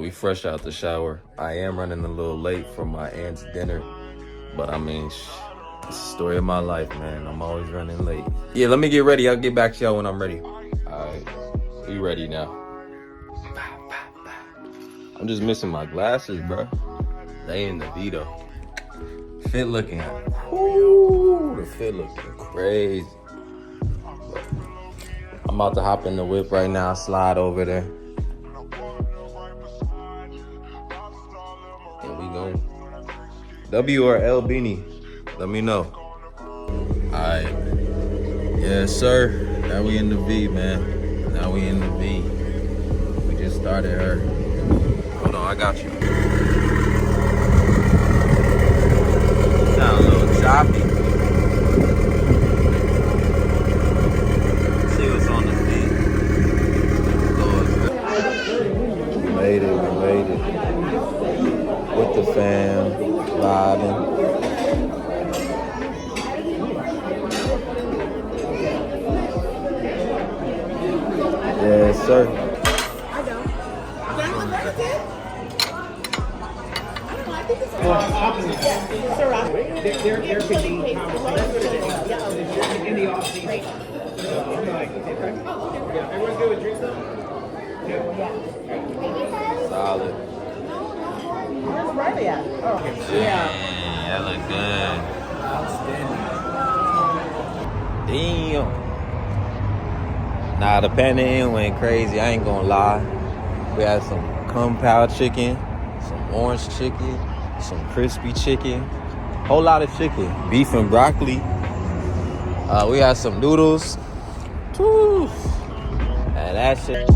we fresh out the shower. I am running a little late for my aunt's dinner, but I mean, it's the story of my life, man. I'm always running late. Yeah, let me get ready. I'll get back to y'all when I'm ready. All right, we ready now. I'm just missing my glasses, bro. They in the V though. Fit looking, whoo, the fit looking crazy. But I'm about to hop in the whip right now, slide over there. And we go. W or L beanie, let me know. Alright. Yes, sir. Now we in the V, man. Now we in the V. We just started her. Hold on, I got you. Sound a little choppy. See what's on the feet. We made it, we made it. With the fam, vibing. Yes, sir. I don't. There could be in the off season. Yeah, everyone's good with drinks though? Yeah. Solid. Where's Riley at? Oh, yeah. That look good. Damn. Nah, the panda in went crazy. I ain't gonna lie. We had some kung pao chicken, some orange chicken, some crispy chicken, whole lot of chicken, beef and broccoli. We had some noodles. Woo. And that shit.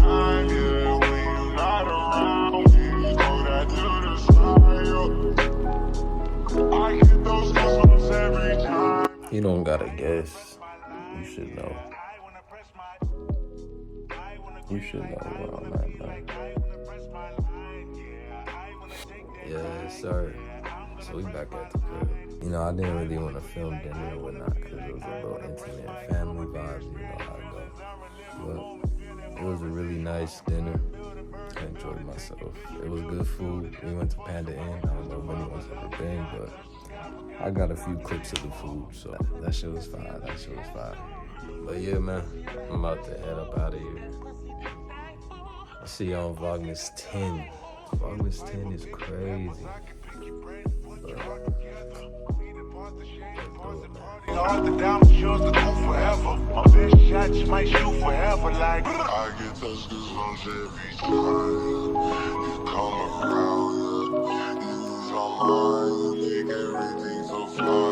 You don't gotta guess. You should know. You should know where I'm at, man. Yes, sir. So we back at the crib. You know, I didn't really want to film dinner or whatnot because it was a little intimate, family vibes, you know how it goes. But it was a really nice dinner. I enjoyed myself. It was good food. We went to Panda Inn. I don't know if anyone's ever been, but I got a few clips of the food, so that shit was fire. That shit was fire. But yeah, man, I'm about to head up out of here. I'll see y'all on Vlogmas 10. Vlogmas 10 is crazy. All the diamonds yours to go forever. My best shot, you might shoot forever. Like I get those goosebumps every time you come around. You lose my mind, you make everything so fly.